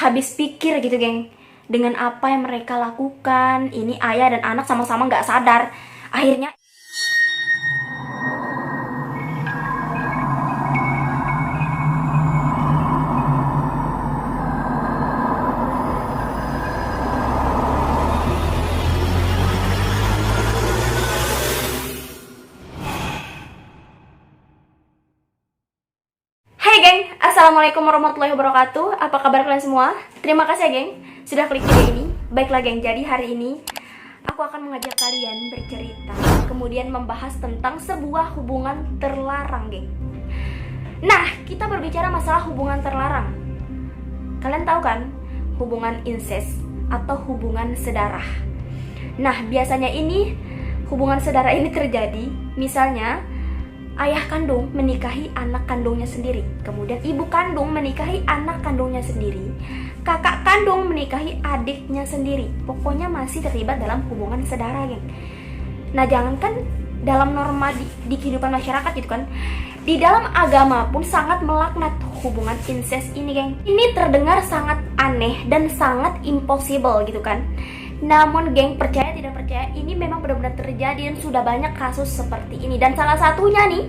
habis pikir gitu, geng. Dengan apa yang mereka lakukan, ini ayah dan anak sama-sama nggak sadar. Akhirnya Hai geng, Assalamualaikum warahmatullahi wabarakatuh. Apa kabar kalian semua? Terima kasih ya geng, sudah klik video ini. Baiklah geng, jadi hari ini aku akan mengajak kalian bercerita, kemudian membahas tentang sebuah hubungan terlarang geng. Nah, kita berbicara masalah hubungan terlarang. Kalian tahu kan, hubungan incest atau hubungan sedarah. Nah, biasanya ini hubungan sedarah ini terjadi, misalnya ayah kandung menikahi anak kandungnya sendiri, kemudian ibu kandung menikahi anak kandungnya sendiri, kakak kandung menikahi adiknya sendiri. Pokoknya masih terlibat dalam hubungan saudara, geng. Nah, jangankan dalam norma di kehidupan masyarakat gitu kan, di dalam agama pun sangat melaknat hubungan incest ini, geng. Ini terdengar sangat aneh dan sangat impossible gitu kan. Namun geng, percaya tidak percaya, ini memang benar-benar terjadi dan sudah banyak kasus seperti ini. Dan salah satunya nih,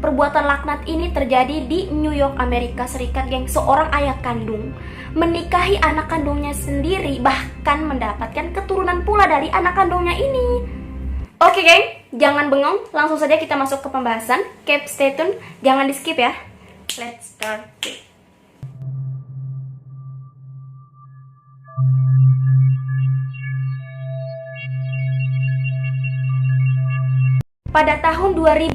perbuatan laknat ini terjadi di New York, Amerika Serikat, geng. Seorang ayah kandung menikahi anak kandungnya sendiri, bahkan mendapatkan keturunan pula dari anak kandungnya ini. Oke geng, jangan bengong, langsung saja kita masuk ke pembahasan. Keep stay tune, jangan di skip ya. Let's start. Pada tahun 2018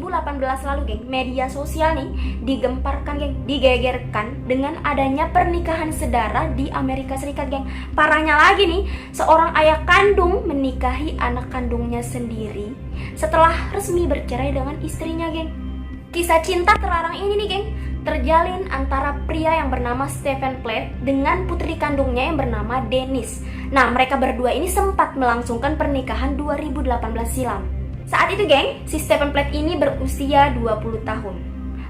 lalu, geng, media sosial nih digemparkan, geng, digegerkan dengan adanya pernikahan sedara di Amerika Serikat, geng. Parahnya lagi nih, seorang ayah kandung menikahi anak kandungnya sendiri setelah resmi bercerai dengan istrinya, geng. Kisah cinta terlarang ini nih, geng, terjalin antara pria yang bernama Stephen Platt dengan putri kandungnya yang bernama Dennis. Nah, mereka berdua ini sempat melangsungkan pernikahan 2018 silam. Saat itu, geng, si Stephen Platt ini berusia 20 tahun.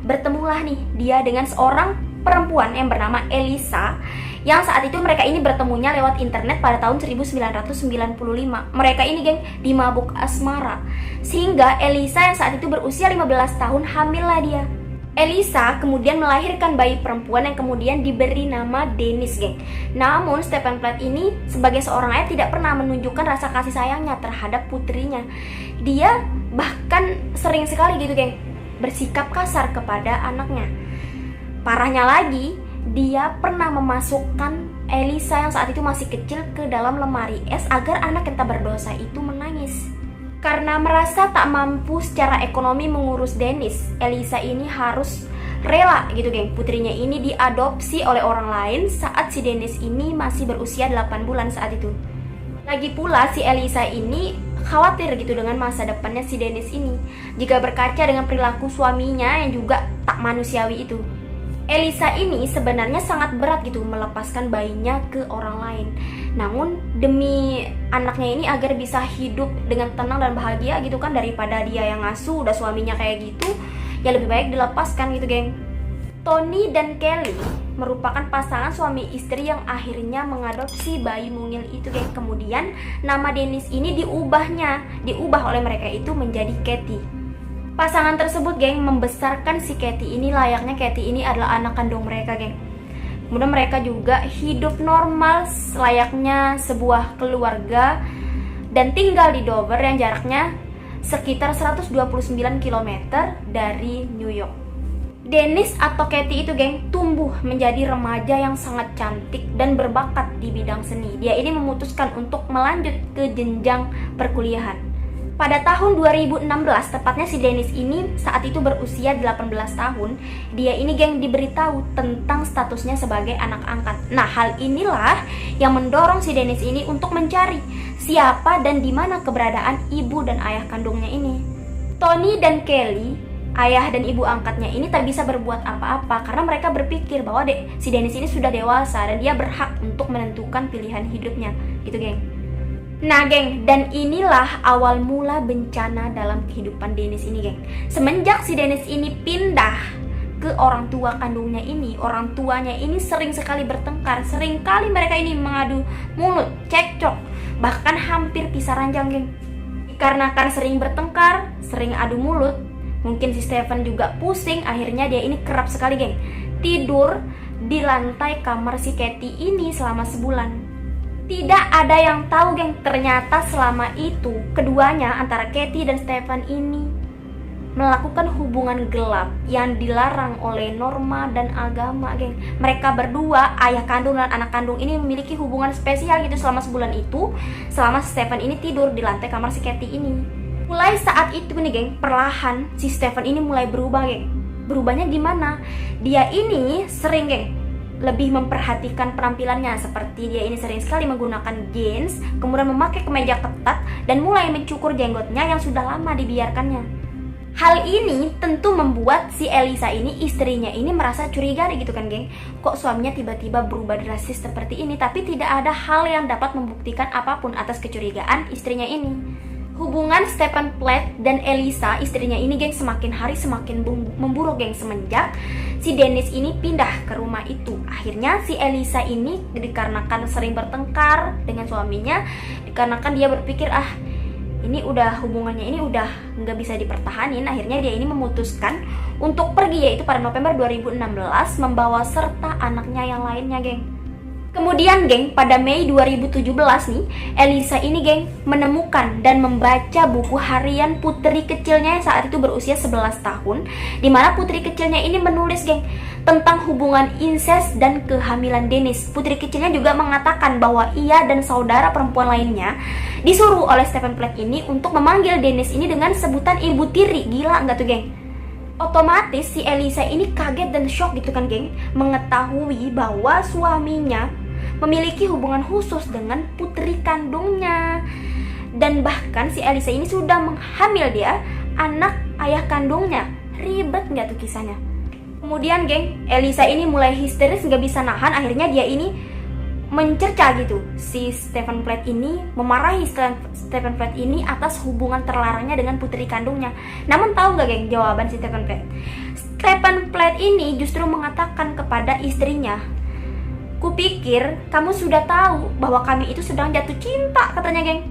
Bertemulah nih dia dengan seorang perempuan yang bernama Elisa, yang saat itu mereka ini bertemunya lewat internet pada tahun 1995. Mereka ini, geng, dimabuk asmara. Sehingga Elisa yang saat itu berusia 15 tahun hamillah dia. Elisa kemudian melahirkan bayi perempuan yang kemudian diberi nama Dennis, geng. Namun Stephen Platt ini sebagai seorang ayah tidak pernah menunjukkan rasa kasih sayangnya terhadap putrinya. Dia bahkan sering sekali gitu, geng, bersikap kasar kepada anaknya. Parahnya lagi, dia pernah memasukkan Elisa yang saat itu masih kecil ke dalam lemari es agar anak yang tak berdosa itu menangis. Karena merasa tak mampu secara ekonomi mengurus Dennis, Elisa ini harus rela gitu, geng, putrinya ini diadopsi oleh orang lain saat si Dennis ini masih berusia 8 bulan saat itu. Lagi pula si Elisa ini khawatir gitu dengan masa depannya si Dennis ini jika berkaca dengan perilaku suaminya yang juga tak manusiawi itu. Elisa ini sebenarnya sangat berat gitu melepaskan bayinya ke orang lain. Namun demi anaknya ini agar bisa hidup dengan tenang dan bahagia gitu kan, daripada dia yang ngasuh udah suaminya kayak gitu, ya lebih baik dilepaskan gitu, geng. Tony dan Kelly merupakan pasangan suami istri yang akhirnya mengadopsi bayi mungil itu, geng. Kemudian nama Dennis ini diubah oleh mereka itu menjadi Katie. Pasangan tersebut, geng, membesarkan si Katie ini layaknya Katie ini adalah anak kandung mereka, geng. Kemudian mereka juga hidup normal layaknya sebuah keluarga dan tinggal di Dover yang jaraknya sekitar 129 km dari New York. Dennis atau Katie itu, geng, tumbuh menjadi remaja yang sangat cantik dan berbakat di bidang seni. Dia ini memutuskan untuk melanjut ke jenjang perkuliahan. Pada tahun 2016, tepatnya si Dennis ini saat itu berusia 18 tahun, dia ini, geng, diberitahu tentang statusnya sebagai anak angkat. Nah, hal inilah yang mendorong si Dennis ini untuk mencari siapa dan di mana keberadaan ibu dan ayah kandungnya ini. Tony dan Kelly, ayah dan ibu angkatnya ini tak bisa berbuat apa-apa karena mereka berpikir bahwa si Dennis ini sudah dewasa dan dia berhak untuk menentukan pilihan hidupnya, gitu, geng. Nah, geng, dan inilah awal mula bencana dalam kehidupan Dennis ini, geng. Semenjak si Dennis ini pindah ke orang tua kandungnya ini. Orang tuanya ini sering sekali bertengkar, sering kali mereka ini mengadu mulut, cekcok, bahkan hampir pisah ranjang, geng. Dikarenakan sering bertengkar, sering adu mulut, mungkin si Stephen juga pusing, akhirnya dia ini kerap sekali, geng, tidur di lantai kamar si Katie ini selama sebulan. Tidak ada yang tahu, geng, ternyata selama itu keduanya antara Katie dan Stephen ini melakukan hubungan gelap yang dilarang oleh norma dan agama, geng. Mereka berdua, ayah kandung dan anak kandung ini memiliki hubungan spesial gitu selama sebulan itu, selama Stephen ini tidur di lantai kamar si Katie ini. Mulai saat itu nih, geng, perlahan si Stephen ini mulai berubah, geng. Berubahnya gimana? Dia ini sering, geng, lebih memperhatikan penampilannya, seperti dia ini sering sekali menggunakan jeans, kemudian memakai kemeja ketat dan mulai mencukur jenggotnya yang sudah lama dibiarkannya. Hal ini tentu membuat si Elisa ini, istrinya ini merasa curiga gitu kan, geng. Kok suaminya tiba-tiba berubah drastis seperti ini, tapi tidak ada hal yang dapat membuktikan apapun atas kecurigaan istrinya ini. Hubungan Stephen Platt dan Elisa, istrinya ini, geng, semakin hari semakin memburuk, geng, semenjak si Dennis ini pindah ke rumah itu. Akhirnya si Elisa ini dikarenakan sering bertengkar dengan suaminya, dikarenakan dia berpikir ini udah hubungannya ini udah nggak bisa dipertahanin, akhirnya dia ini memutuskan untuk pergi, yaitu pada November 2016 membawa serta anaknya yang lainnya, geng. Kemudian, geng, pada Mei 2017 nih, Elisa ini, geng, menemukan dan membaca buku harian putri kecilnya yang saat itu berusia 11 tahun, dimana putri kecilnya ini menulis, geng, tentang hubungan incest dan kehamilan Dennis. Putri kecilnya juga mengatakan bahwa ia dan saudara perempuan lainnya disuruh oleh Stephen Platt ini untuk memanggil Dennis ini dengan sebutan ibu tiri. Gila nggak tuh, geng? Otomatis si Elisa ini kaget dan shock gitu kan, geng, mengetahui bahwa suaminya memiliki hubungan khusus dengan putri kandungnya. Dan bahkan si Elisa ini sudah menghamil dia anak ayah kandungnya. Ribet nggak tuh kisahnya? Kemudian, geng, Elisa ini mulai histeris, nggak bisa nahan. Akhirnya dia ini mencerca gitu. Si Stephen Platt ini memarahi Stephen Platt ini atas hubungan terlarangnya dengan putri kandungnya. Namun tahu nggak, geng, jawaban si Stephen Platt? Stephen Platt ini justru mengatakan kepada istrinya, "Kupikir kamu sudah tahu bahwa kami itu sedang jatuh cinta," katanya, geng.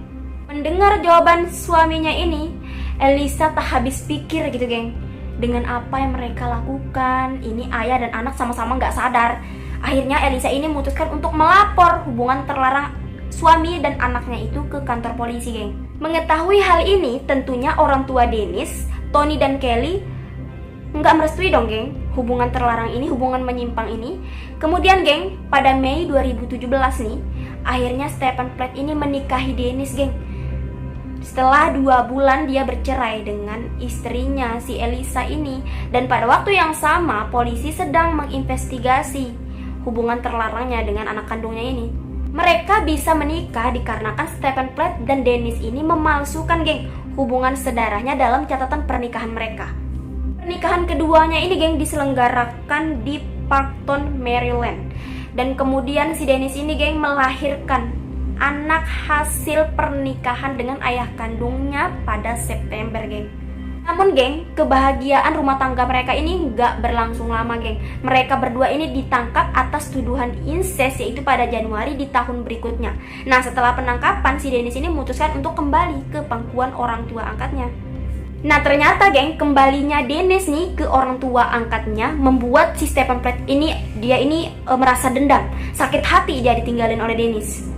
Mendengar jawaban suaminya ini, Elisa tak habis pikir gitu, geng. Dengan apa yang mereka lakukan, ini ayah dan anak sama-sama gak sadar. Akhirnya Elisa ini memutuskan untuk melapor hubungan terlarang suami dan anaknya itu ke kantor polisi, geng. Mengetahui hal ini, tentunya orang tua Dennis, Tony dan Kelly nggak merestui dong, geng, hubungan terlarang ini, hubungan menyimpang ini. Kemudian, geng, pada Mei 2017 nih, akhirnya Stephen Platt ini menikahi Dennis, geng. Setelah 2 bulan dia bercerai dengan istrinya si Elisa ini. Dan pada waktu yang sama polisi sedang menginvestigasi hubungan terlarangnya dengan anak kandungnya ini. Mereka bisa menikah dikarenakan Stephen Platt dan Dennis ini memalsukan, geng, hubungan sedarahnya dalam catatan pernikahan mereka. Pernikahan keduanya ini, geng, diselenggarakan di Parkton, Maryland. Dan kemudian si Dennis ini, geng, melahirkan anak hasil pernikahan dengan ayah kandungnya pada September, geng. Namun, geng, kebahagiaan rumah tangga mereka ini nggak berlangsung lama, geng. Mereka berdua ini ditangkap atas tuduhan incest, yaitu pada Januari di tahun berikutnya. Nah, setelah penangkapan, si Dennis ini memutuskan untuk kembali ke pangkuan orang tua angkatnya. Nah, ternyata, geng, kembalinya Dennis nih ke orang tua angkatnya membuat si Stephen Platt ini, dia ini merasa dendam, sakit hati dia ditinggalin oleh Dennis.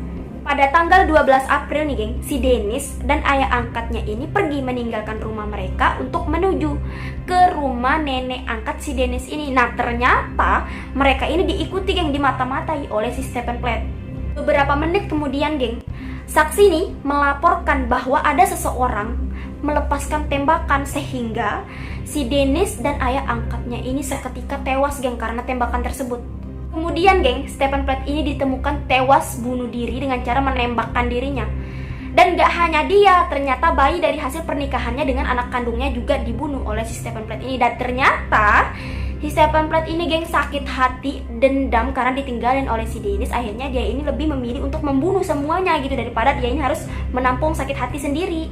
Pada tanggal 12 April nih, geng, si Dennis dan ayah angkatnya ini pergi meninggalkan rumah mereka untuk menuju ke rumah nenek angkat si Dennis ini. Nah, ternyata mereka ini diikuti, geng, dimata-matai oleh si Stephen Platt. Beberapa menit kemudian, geng, saksi nih melaporkan bahwa ada seseorang melepaskan tembakan sehingga si Dennis dan ayah angkatnya ini seketika tewas, geng, karena tembakan tersebut. Kemudian, geng, Stephen Platt ini ditemukan tewas bunuh diri dengan cara menembakkan dirinya. Dan gak hanya dia, ternyata bayi dari hasil pernikahannya dengan anak kandungnya juga dibunuh oleh si Stephen Platt ini. Dan ternyata si Stephen Platt ini, geng, sakit hati, dendam karena ditinggalin oleh si Dennis. Akhirnya dia ini lebih memilih untuk membunuh semuanya gitu, daripada dia ini harus menampung sakit hati sendiri.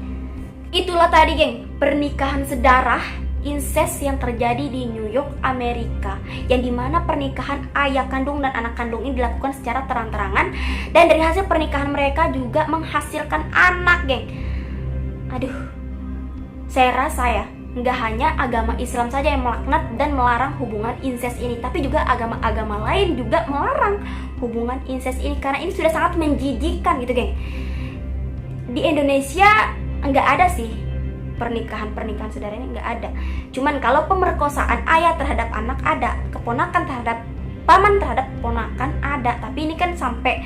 Itulah tadi, geng, pernikahan sedarah incest yang terjadi di New York, Amerika, yang dimana pernikahan ayah kandung dan anak kandung ini dilakukan secara terang-terangan, dan dari hasil pernikahan mereka juga menghasilkan anak, geng. Aduh, saya rasa ya, nggak hanya agama Islam saja yang melaknat dan melarang hubungan incest ini, tapi juga agama-agama lain juga melarang hubungan incest ini, karena ini sudah sangat menjijikkan gitu, geng. Di Indonesia nggak ada sih pernikahan saudara ini, nggak ada. Cuman kalau pemerkosaan ayah terhadap anak ada, keponakan terhadap paman terhadap keponakan ada, tapi ini kan sampai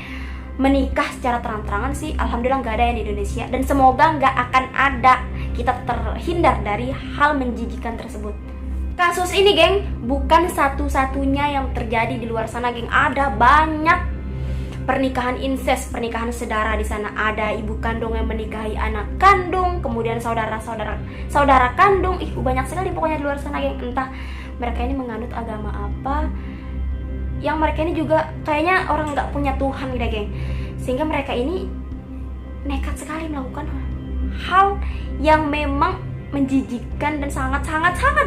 menikah secara terang-terangan sih alhamdulillah nggak ada yang di Indonesia, dan semoga nggak akan ada, kita terhindar dari hal menjijikan tersebut. Kasus ini, geng, bukan satu-satunya yang terjadi di luar sana, geng. Ada banyak pernikahan incest, pernikahan sedara di sana. Ada ibu kandung yang menikahi anak kandung, kemudian saudara kandung. Banyak sekali pokoknya di luar sana, geng. Entah mereka ini menganut agama apa, yang mereka ini juga kayaknya orang nggak punya Tuhan gitu, geng. Sehingga mereka ini nekat sekali melakukan hal yang memang menjijikkan dan sangat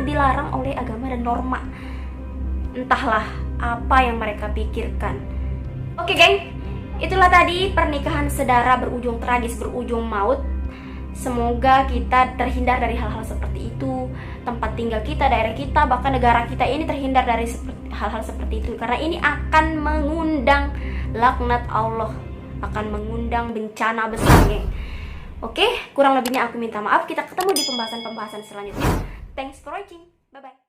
dilarang oleh agama dan norma. Entahlah apa yang mereka pikirkan. Oke, geng, itulah tadi pernikahan sedara berujung tragis, berujung maut. Semoga kita terhindar dari hal-hal seperti itu. Tempat tinggal kita, daerah kita, bahkan negara kita ini terhindar dari hal-hal seperti itu. Karena ini akan mengundang laknat Allah, akan mengundang bencana besar, geng. Oke, kurang lebihnya aku minta maaf. Kita ketemu di pembahasan selanjutnya. Thanks for watching. Bye-bye.